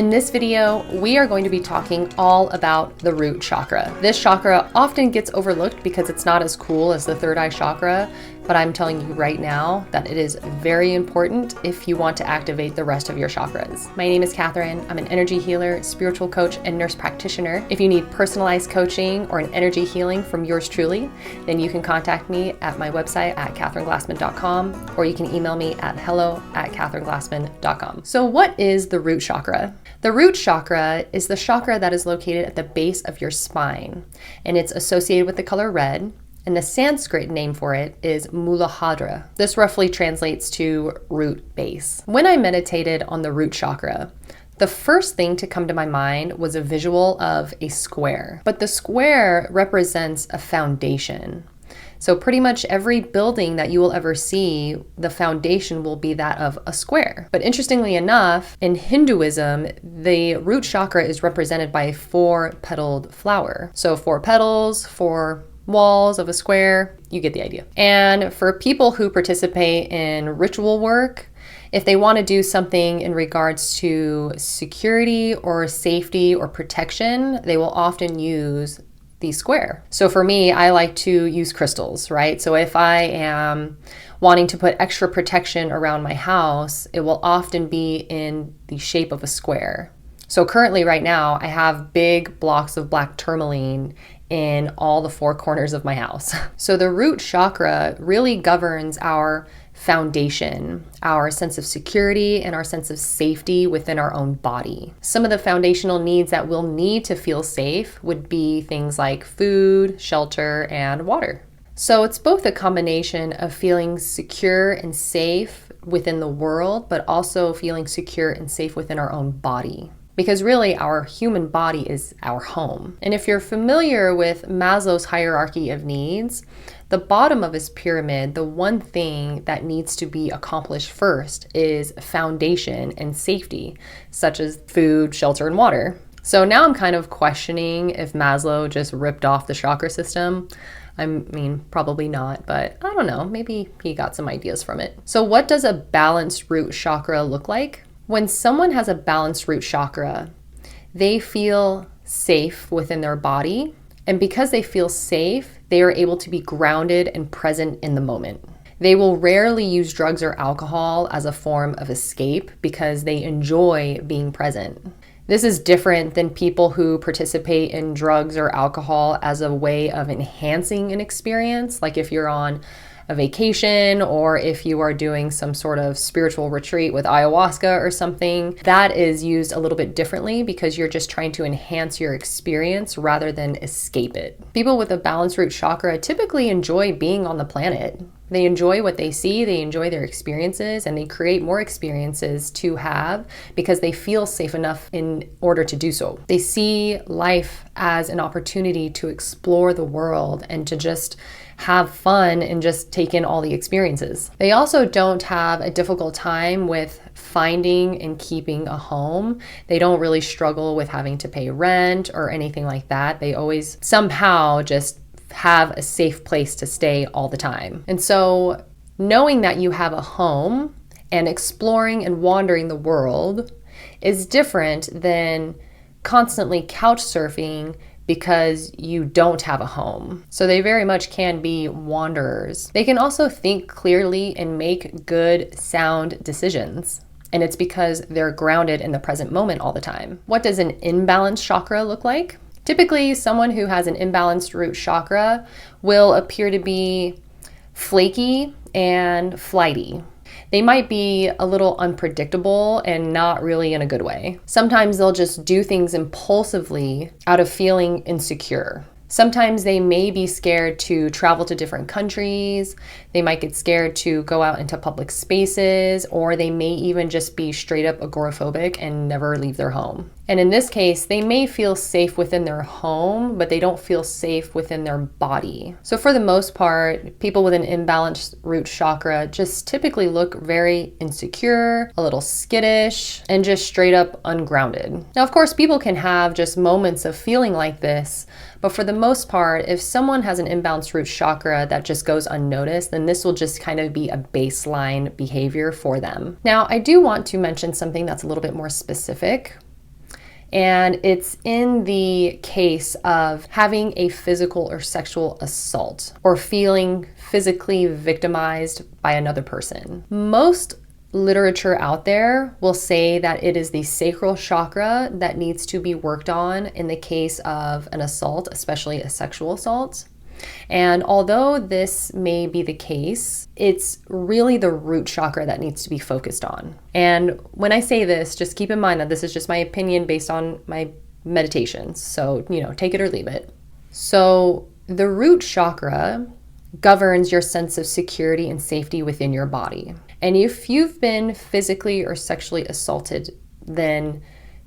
In this video, we are going to be talking all about the root chakra. This chakra often gets overlooked because it's not as cool as the third eye chakra, but I'm telling you right now that it is very important if you want to activate the rest of your chakras. My name is Catherine. I'm an energy healer, spiritual coach, and nurse practitioner. If you need personalized coaching or an energy healing from yours truly, then you can contact me at my website at catherineglassman.com, or you can email me at hello@catherineglassman.com. So what is the root chakra? The root chakra is the chakra that is located at the base of your spine, and it's associated with the color red. And the Sanskrit name for it is Muladhara. This roughly translates to root base. When I meditated on the root chakra, the first thing to come to my mind was a visual of a square. But the square represents a foundation. So pretty much every building that you will ever see, the foundation will be that of a square. But interestingly enough, in Hinduism, the root chakra is represented by a 4-petaled flower. So 4 petals, 4 walls of a square, you get the idea. And for people who participate in ritual work, if they want to do something in regards to security or safety or protection, they will often use the square. So for me, I like to use crystals, right? So if I am wanting to put extra protection around my house, it will often be in the shape of a square. So currently right now, I have big blocks of black tourmaline in all the 4 corners of my house. So the root chakra really governs our foundation, our sense of security, and our sense of safety within our own body. Some of the foundational needs that we'll need to feel safe would be things like food, shelter, and water. So it's both a combination of feeling secure and safe within the world, but also feeling secure and safe within our own body. Because really, our human body is our home. And if you're familiar with Maslow's hierarchy of needs, the bottom of his pyramid, the one thing that needs to be accomplished first is foundation and safety, such as food, shelter, and water. So now I'm kind of questioning if Maslow just ripped off the chakra system. I mean, probably not, but I don't know, maybe he got some ideas from it. So what does a balanced root chakra look like? When someone has a balanced root chakra, they feel safe within their body. And because they feel safe, they are able to be grounded and present in the moment. They will rarely use drugs or alcohol as a form of escape because they enjoy being present. This is different than people who participate in drugs or alcohol as a way of enhancing an experience, like if you're on a vacation or if you are doing some sort of spiritual retreat with ayahuasca or something. That is used a little bit differently because you're just trying to enhance your experience rather than escape it. People with a balanced root chakra typically enjoy being on the planet. They enjoy what they see, they enjoy their experiences, and they create more experiences to have because they feel safe enough in order to do so. They see life as an opportunity to explore the world and to just have fun and just take in all the experiences. They also don't have a difficult time with finding and keeping a home. They don't really struggle with having to pay rent or anything like that. They always somehow just have a safe place to stay all the time. And so knowing that you have a home and exploring and wandering the world is different than constantly couch surfing because you don't have a home. So they very much can be wanderers. They can also think clearly and make good, sound decisions. And it's because they're grounded in the present moment all the time. What does an imbalanced chakra look like? Typically, someone who has an imbalanced root chakra will appear to be flaky and flighty. They might be a little unpredictable and not really in a good way. Sometimes they'll just do things impulsively out of feeling insecure. Sometimes they may be scared to travel to different countries. They might get scared to go out into public spaces, or they may even just be straight up agoraphobic and never leave their home. And in this case, they may feel safe within their home, but they don't feel safe within their body. So for the most part, people with an imbalanced root chakra just typically look very insecure, a little skittish, and just straight up ungrounded. Now, of course, people can have just moments of feeling like this, but for the most part, if someone has an imbalanced root chakra that just goes unnoticed, then this will just kind of be a baseline behavior for them. Now, I do want to mention something that's a little bit more specific. And it's in the case of having a physical or sexual assault or feeling physically victimized by another person. Most literature out there will say that it is the sacral chakra that needs to be worked on in the case of an assault, especially a sexual assault. And although this may be the case, it's really the root chakra that needs to be focused on. And when I say this, just keep in mind that this is just my opinion based on my meditations. So, take it or leave it. So the root chakra governs your sense of security and safety within your body. And if you've been physically or sexually assaulted, then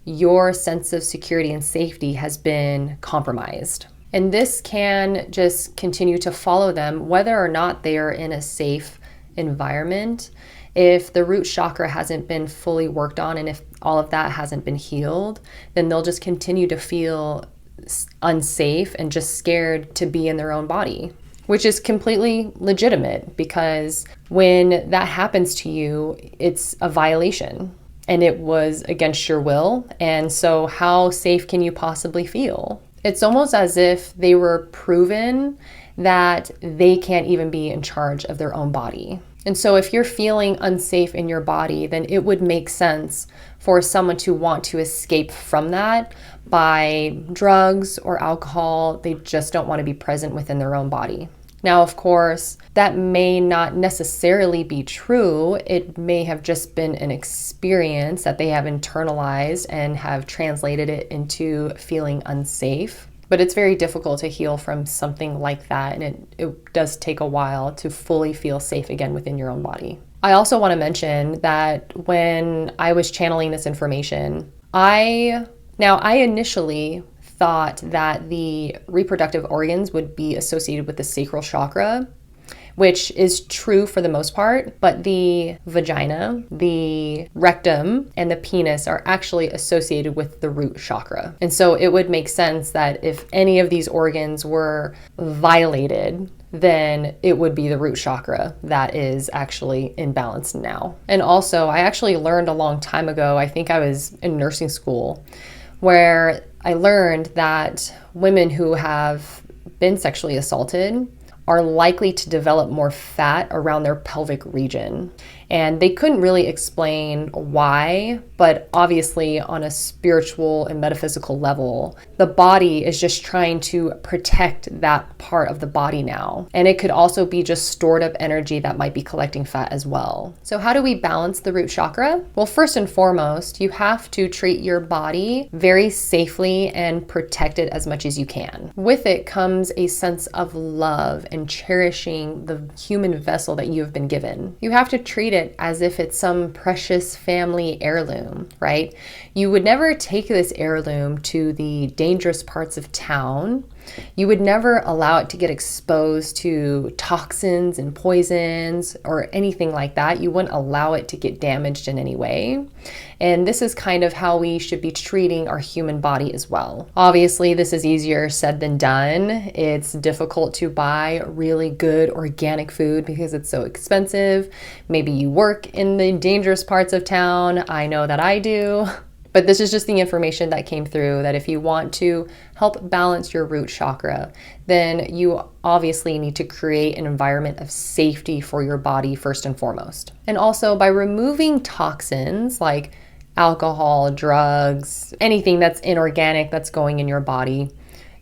your sense of security and safety has been compromised. And this can just continue to follow them whether or not they are in a safe environment. If the root chakra hasn't been fully worked on and if all of that hasn't been healed, then they'll just continue to feel unsafe and just scared to be in their own body, which is completely legitimate because when that happens to you, it's a violation and it was against your will. And so how safe can you possibly feel? It's almost as if they were proven that they can't even be in charge of their own body. And so if you're feeling unsafe in your body, then it would make sense for someone to want to escape from that by drugs or alcohol. They just don't want to be present within their own body. Now, of course, that may not necessarily be true. It may have just been an experience that they have internalized and have translated it into feeling unsafe. But it's very difficult to heal from something like that, and it does take a while to fully feel safe again within your own body. I also want to mention that when I was channeling this information, I initially thought that the reproductive organs would be associated with the sacral chakra, which is true for the most part, but the vagina, the rectum, and the penis are actually associated with the root chakra. And so it would make sense that if any of these organs were violated, then it would be the root chakra that is actually imbalanced now. And also, I actually learned a long time ago, I think I was in nursing school, where I learned that women who have been sexually assaulted are likely to develop more fat around their pelvic region. And they couldn't really explain why, but obviously on a spiritual and metaphysical level, the body is just trying to protect that part of the body now. And it could also be just stored up energy that might be collecting fat as well. So how do we balance the root chakra? Well, first and foremost, you have to treat your body very safely and protect it as much as you can. With it comes a sense of love and cherishing the human vessel that you have been given. You have to treat it as if it's some precious family heirloom, right? You would never take this heirloom to the dangerous parts of town. You would never allow it to get exposed to toxins and poisons or anything like that. You wouldn't allow it to get damaged in any way. And this is kind of how we should be treating our human body as well. Obviously, this is easier said than done. It's difficult to buy really good organic food because it's so expensive. Maybe you work in the dangerous parts of town. I know that I do. But this is just the information that came through, that if you want to help balance your root chakra, then you obviously need to create an environment of safety for your body first and foremost. And also by removing toxins like alcohol, drugs, anything that's inorganic that's going in your body,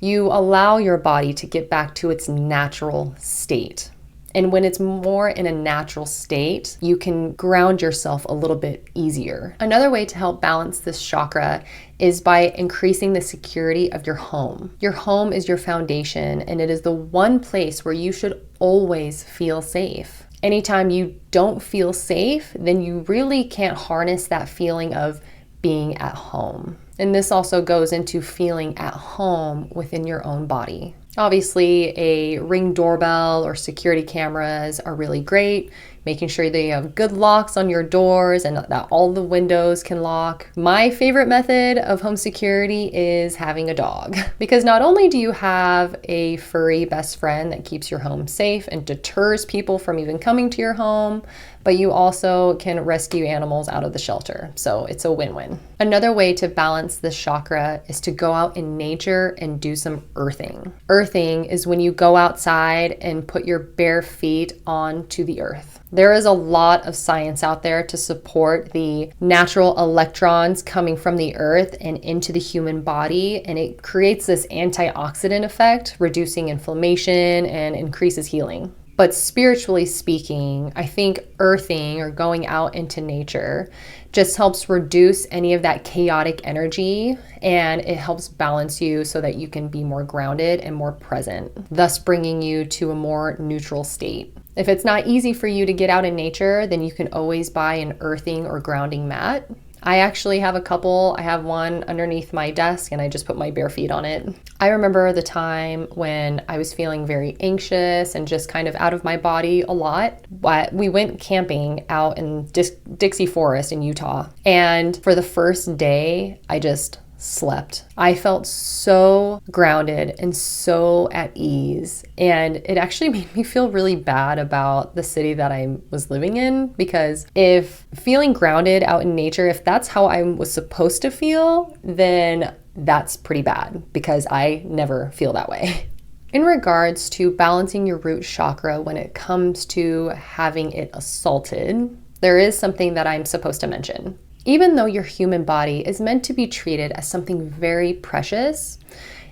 you allow your body to get back to its natural state. And when it's more in a natural state, you can ground yourself a little bit easier. Another way to help balance this chakra is by increasing the security of your home. Your home is your foundation, and it is the one place where you should always feel safe. Anytime you don't feel safe, then you really can't harness that feeling of being at home. And this also goes into feeling at home within your own body. Obviously, a Ring doorbell or security cameras are really great, making sure that you have good locks on your doors and that all the windows can lock. My favorite method of home security is having a dog, because not only do you have a furry best friend that keeps your home safe and deters people from even coming to your home, but you also can rescue animals out of the shelter. So it's a win-win. Another way to balance this chakra is to go out in nature and do some earthing. Earthing is when you go outside and put your bare feet onto the earth. There is a lot of science out there to support the natural electrons coming from the earth and into the human body, and it creates this antioxidant effect, reducing inflammation and increases healing. But spiritually speaking, I think earthing or going out into nature just helps reduce any of that chaotic energy, and it helps balance you so that you can be more grounded and more present, thus bringing you to a more neutral state. If it's not easy for you to get out in nature, then you can always buy an earthing or grounding mat. I actually have a couple. I have one underneath my desk and I just put my bare feet on it. I remember the time when I was feeling very anxious and just kind of out of my body a lot. But we went camping out in Dixie Forest in Utah. And for the first day, I just slept. I felt so grounded and so at ease, and it actually made me feel really bad about the city that I was living in, because if feeling grounded out in nature, if that's how I was supposed to feel, then that's pretty bad, because I never feel that way. In regards to balancing your root chakra when it comes to having it assaulted, there is something that I'm supposed to mention. Even though your human body is meant to be treated as something very precious,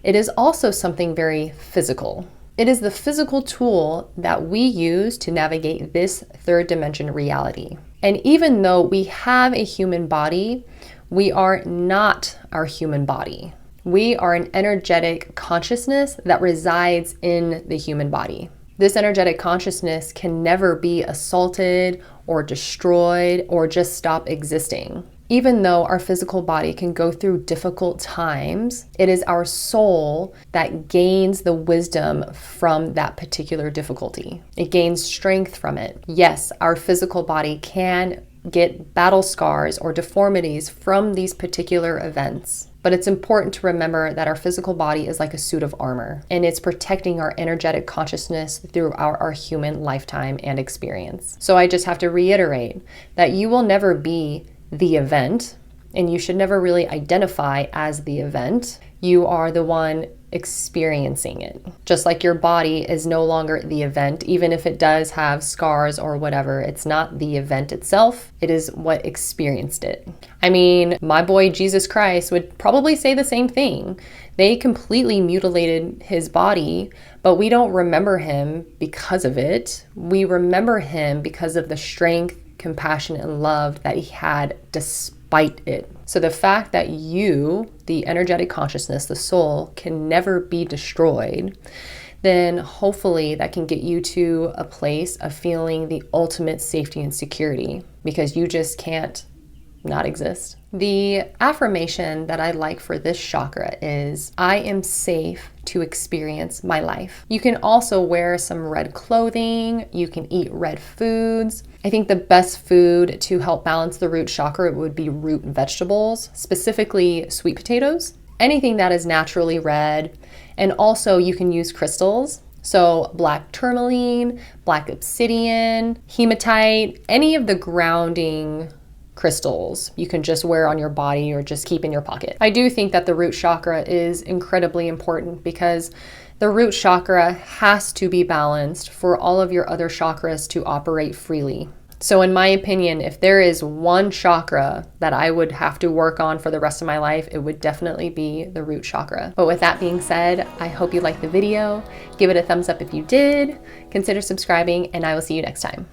it is also something very physical. It is the physical tool that we use to navigate this third dimension reality. And even though we have a human body, we are not our human body. We are an energetic consciousness that resides in the human body. This energetic consciousness can never be assaulted or destroyed or just stop existing. Even though our physical body can go through difficult times, it is our soul that gains the wisdom from that particular difficulty. It gains strength from it. Yes, our physical body can get battle scars or deformities from these particular events. But it's important to remember that our physical body is like a suit of armor, and it's protecting our energetic consciousness through our human lifetime and experience. So I just have to reiterate that you will never be the event, and you should never really identify as the event. You are the one experiencing it. Just like your body is no longer the event, even if it does have scars or whatever, it's not the event itself, it is what experienced it. I mean, my boy Jesus Christ would probably say the same thing. They completely mutilated his body, but we don't remember him because of it. We remember him because of the strength, compassion, and love that he had despite it. So the fact that you, the energetic consciousness, the soul, can never be destroyed, then hopefully that can get you to a place of feeling the ultimate safety and security, because you just can't not exist. The affirmation that I like for this chakra is, I am safe to experience my life. You can also wear some red clothing. You can eat red foods. I think the best food to help balance the root chakra would be root vegetables, specifically sweet potatoes, anything that is naturally red. And also you can use crystals. So black tourmaline, black obsidian, hematite, any of the grounding crystals you can just wear on your body or just keep in your pocket. I do think that the root chakra is incredibly important, because the root chakra has to be balanced for all of your other chakras to operate freely. So in my opinion, if there is one chakra that I would have to work on for the rest of my life, it would definitely be the root chakra. But with that being said, I hope you liked the video. Give it a thumbs up if you did. Consider subscribing, and I will see you next time.